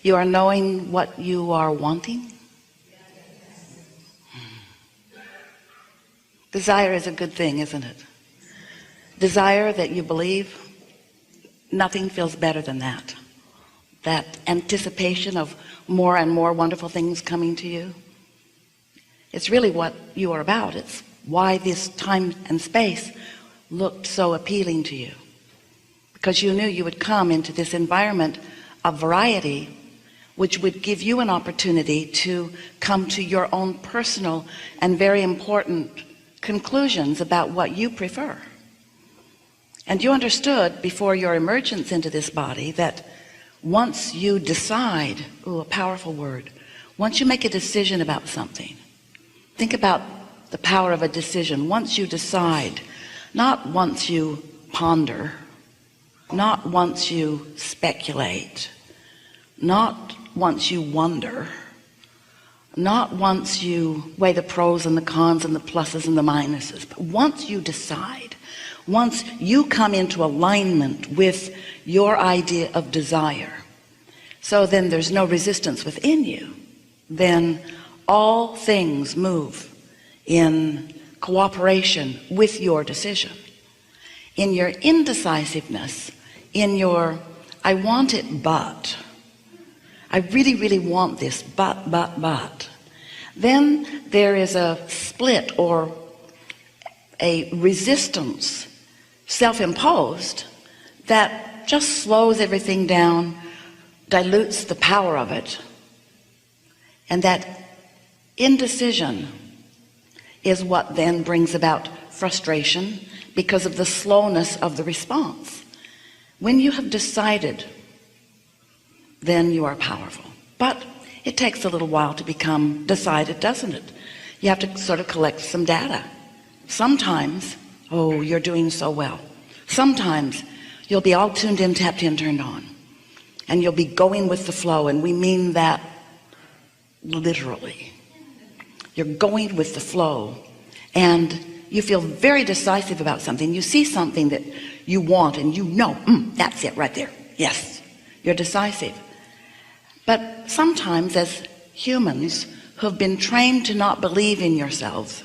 You are knowing what you are wanting. Desire is a good thing, isn't it? Desire that you believe, nothing feels better than that. That anticipation of more and more wonderful things coming to you. It's really what you are about. It's why this time and space looked so appealing to you. Because you knew you would come into this environment of variety, which would give you an opportunity to come to your own personal and very important conclusions about what you prefer. And you understood before your emergence into this body that once you decide, a powerful word, once you make a decision about something, think about the power of a decision. Once you decide, not once you ponder, not once you speculate, not once you wonder, not once you weigh the pros and the cons and the pluses and the minuses, but once you decide, once you come into alignment with your idea of desire, so then there's no resistance within you, then all things move in cooperation with your decision. In your indecisiveness, in your I want it but, I really want this but, then there is a split or a resistance, self-imposed, that just slows everything down, dilutes the power of it. And that indecision is what then brings about frustration because of the slowness of the response. When you have decided, then you are powerful. But it takes a little while to become decided, doesn't it? You have to sort of collect some data. Sometimes, oh, you're doing so well. Sometimes you'll be all tuned in, tapped in, turned on, and you'll be going with the flow, and we mean that literally. You're going with the flow, and you feel very decisive about something. You see something that you want, and you know, that's it right there. Yes, you're decisive. But sometimes, as humans who have been trained to not believe in yourselves,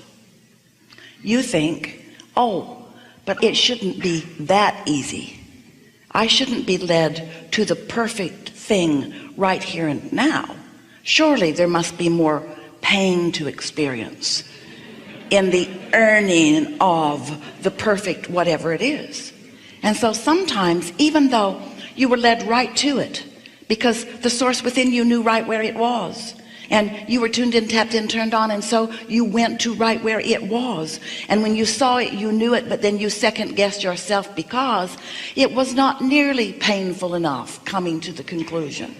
you think, oh, but it shouldn't be that easy. I shouldn't be led to the perfect thing right here and now. Surely there must be more pain to experience in the earning of the perfect whatever it is. And so sometimes, even though you were led right to it, because the source within you knew right where it was, and you were tuned in, tapped in, turned on, and so you went to right where it was, and when you saw it you knew it, but then you second guessed yourself because it was not nearly painful enough coming to the conclusion.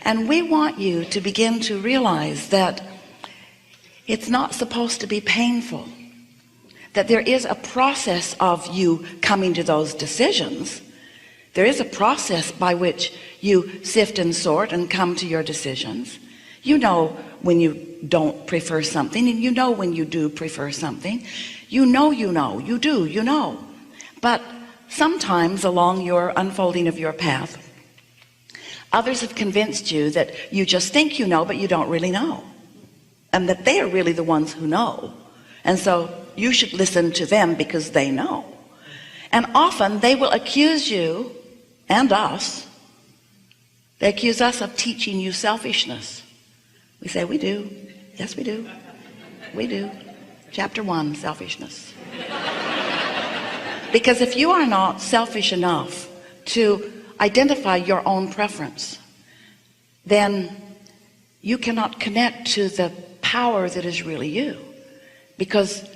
And we want you to begin to realize that it's not supposed to be painful, that there is a process of you coming to those decisions. There is a process by which you sift and sort and come to your decisions. You know when you don't prefer something, and you know when you do prefer something. You know. But sometimes along your unfolding of your path, others have convinced you that you just think you know, but you don't really know, and that they are really the ones who know, and so you should listen to them because they know. And often they will accuse you and us. They accuse us of teaching you selfishness. We say, we do. Yes, we do. We do. Chapter 1, selfishness. Because if you are not selfish enough to identify your own preference, then you cannot connect to the power that is really you. Because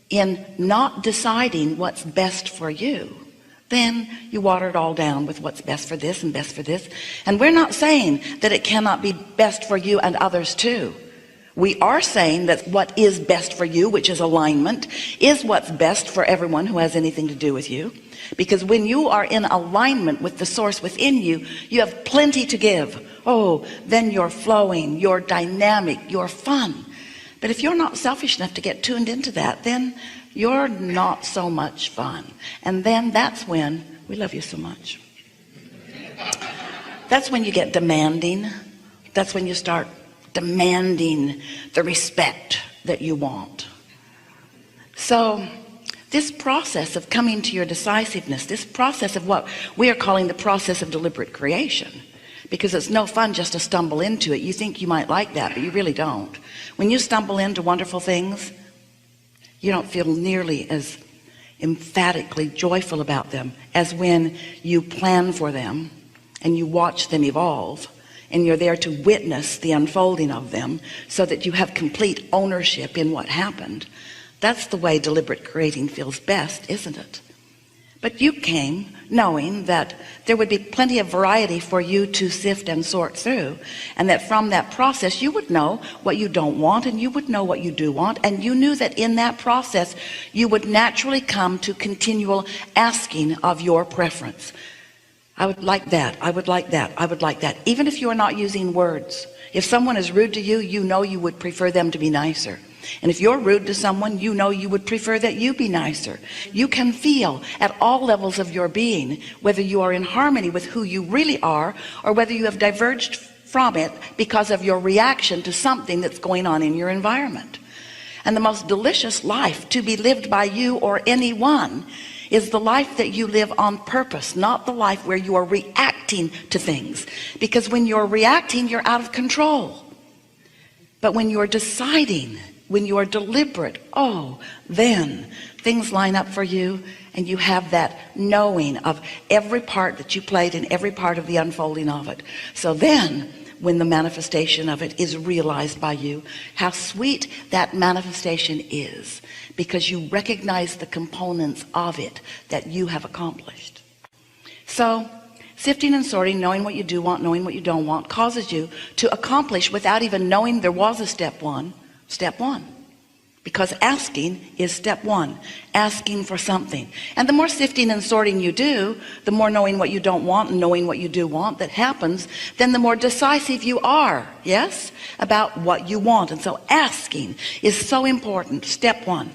in not deciding what's best for you, then you water it all down with what's best for this and best for this. And we're not saying that it cannot be best for you and others too. We are saying that what is best for you, which is alignment, is what's best for everyone who has anything to do with you. Because when you are in alignment with the source within you, you have plenty to give. Oh, then you're flowing, you're dynamic, you're fun. But if you're not selfish enough to get tuned into that, then you're not so much fun. And then that's when we love you so much. That's when you get demanding. That's when you start demanding the respect that you want. So this process of coming to your decisiveness, this process of what we are calling the process of deliberate creation, because it's no fun just to stumble into it. You think you might like that, but you really don't. When you stumble into wonderful things, you don't feel nearly as emphatically joyful about them as when you plan for them and you watch them evolve, and you're there to witness the unfolding of them so that you have complete ownership in what happened. That's the way deliberate creating feels best, isn't it? But you came knowing that there would be plenty of variety for you to sift and sort through, and that from that process you would know what you don't want and you would know what you do want, and you knew that in that process you would naturally come to continual asking of your preference. I would like that, I would like that, I would like that. Even if you are not using words, if someone is rude to you, you know you would prefer them to be nicer. And if you're rude to someone, you know you would prefer that you be nicer. You can feel at all levels of your being whether you are in harmony with who you really are, or whether you have diverged from it because of your reaction to something that's going on in your environment. And the most delicious life to be lived by you or anyone is the life that you live on purpose, not the life where you are reacting to things. Because when you're reacting, you're out of control. But when you're deciding, when you are deliberate, oh, then things line up for you, and you have that knowing of every part that you played in every part of the unfolding of it. So then when the manifestation of it is realized by you, how sweet that manifestation is, because you recognize the components of it that you have accomplished. So sifting and sorting, knowing what you do want, knowing what you don't want, causes you to accomplish without even knowing there was a step one, because asking is step one, asking for something. And the more sifting and sorting you do, the more knowing what you don't want and knowing what you do want that happens, then the more decisive you are, yes, about what you want. And so asking is so important. Step one.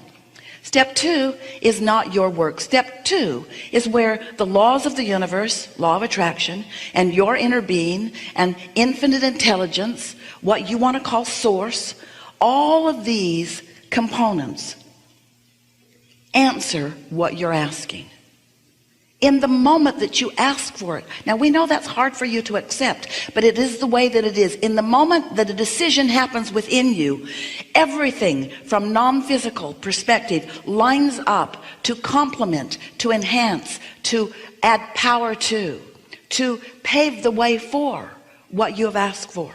Step two is not your work. Step two is where the laws of the universe, law of attraction, and your inner being and infinite intelligence, what you want to call source, all of these components answer what you're asking in the moment that you ask for it. Now we know that's hard for you to accept, but it is the way that it is. In the moment that a decision happens within you, everything from non-physical perspective lines up to complement, to enhance, to add power to pave the way for what you have asked for.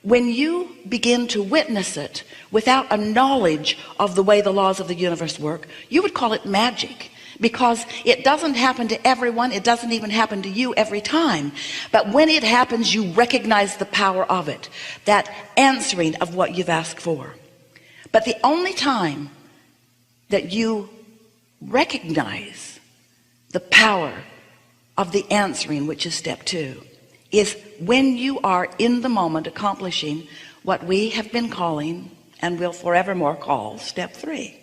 When you begin to witness it without a knowledge of the way the laws of the universe work, you would call it magic, because it doesn't happen to everyone. It doesn't even happen to you every time. But when it happens, you recognize the power of it, that answering of what you've asked for. But the only time that you recognize the power of the answering, which is step two, is when you are in the moment accomplishing what we have been calling and will forevermore call step three,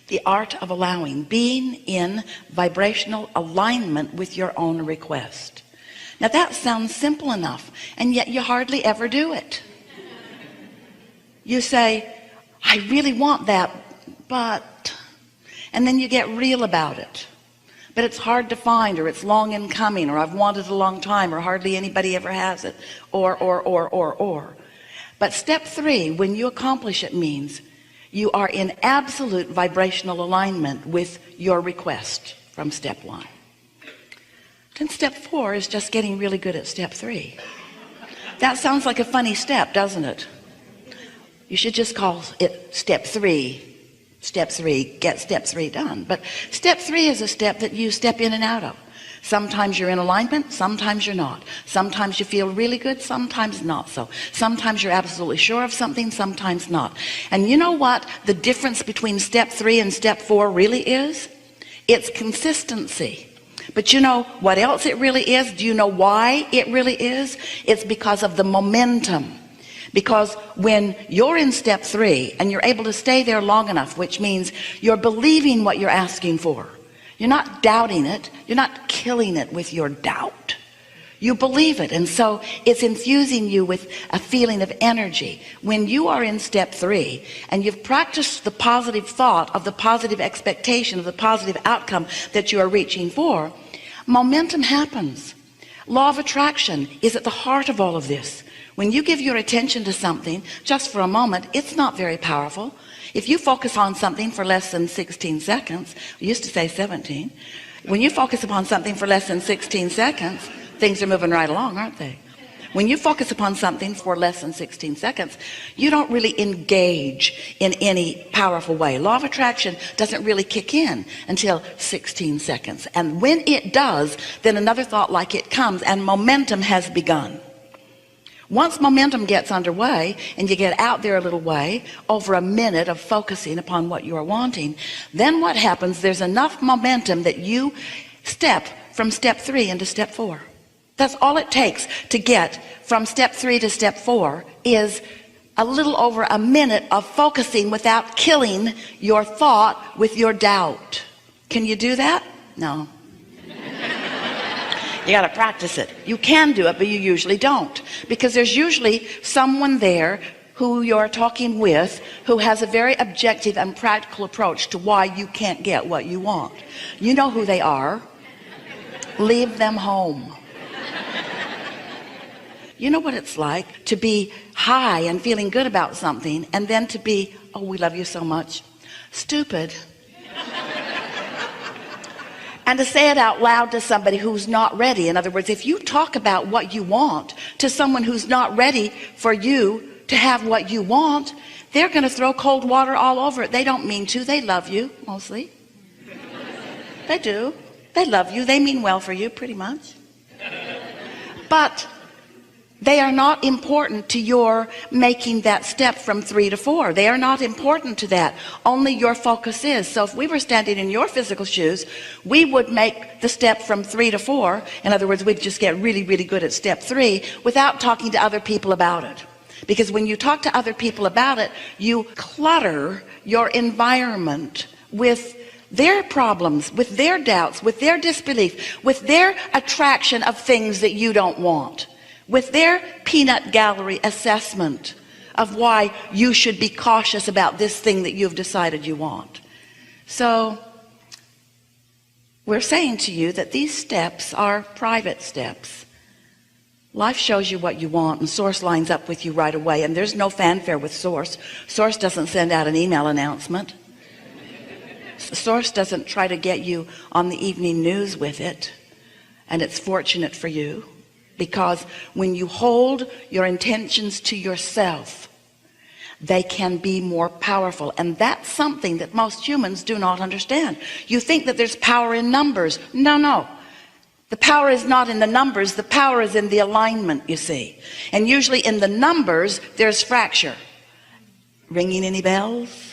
the art of allowing, being in vibrational alignment with your own request. Now that sounds simple enough, and yet you hardly ever do it. You say, I really want that, but, and then you get real about it. But it's hard to find, or it's long in coming, or I've wanted a long time, or hardly anybody ever has it, or. But step three, when you accomplish it, means you are in absolute vibrational alignment with your request from step one. Then step four is just getting really good at step three. That sounds like a funny step, doesn't it? You should just call it step three. Step three, get step three done. But step three is a step that you step in and out of. Sometimes you're in alignment, sometimes you're not. Sometimes you feel really good, sometimes not so. Sometimes you're absolutely sure of something, sometimes not. And you know what the difference between step three and step four really is? It's consistency. But you know what else it really is? Do you know why it really is? It's because of the momentum. Because when you're in step three and you're able to stay there long enough, which means you're believing what you're asking for, you're not doubting it, you're not killing it with your doubt, You believe it, and so it's infusing you with a feeling of energy. When you are in step 3 and you've practiced the positive thought of the positive expectation of the positive outcome that you are reaching for, momentum happens. Law of attraction is at the heart of all of this. When you give your attention to something just for a moment, it's not very powerful. If you focus on something for less than 16 seconds, we used to say 17, when you focus upon something for less than 16 seconds, things are moving right along, aren't they? When you focus upon something for less than 16 seconds, you don't really engage in any powerful way. Law of attraction doesn't really kick in until 16 seconds. And when it does, then another thought like it comes, and momentum has begun. Once momentum gets underway and you get out there a little way, over a minute of focusing upon what you are wanting, then what happens, there's enough momentum that you step from step 3 into step 4. That's all it takes to get from step 3 to step 4, is a little over a minute of focusing without killing your thought with your doubt. Can you do that? No. You got to practice it. You can do it, but you usually don't, because there's usually someone there who you're talking with who has a very objective and practical approach to why you can't get what you want. You know who they are. Leave them home. You know what it's like to be high and feeling good about something, and then to be, oh, we love you so much, stupid. And to say it out loud to somebody who's not ready. In other words, if you talk about what you want to someone who's not ready for you to have what you want, they're going to throw cold water all over it. They don't mean to. They love you, mostly. They do. They love you. They mean well for you, pretty much. But they are not important to your making that step from 3 to 4. They are not important to that. Only your focus is. So if we were standing in your physical shoes, we would make the step from 3 to 4. In other words, we'd just get really, really good at step 3 without talking to other people about it. Because when you talk to other people about it, you clutter your environment with their problems, with their doubts, with their disbelief, with their attraction of things that you don't want, with their peanut gallery assessment of why you should be cautious about this thing that you've decided you want. So we're saying to you that these steps are private steps. Life shows you what you want, and Source lines up with you right away, and there's no fanfare with Source. Source doesn't send out an email announcement. Source doesn't try to get you on the evening news with it. And it's fortunate for you, because when you hold your intentions to yourself, they can be more powerful. And that's something that most humans do not understand. You think that there's power in numbers. No. The power is not in the numbers. The power is in the alignment, you see. And usually in the numbers, there's fracture. Ringing any bells?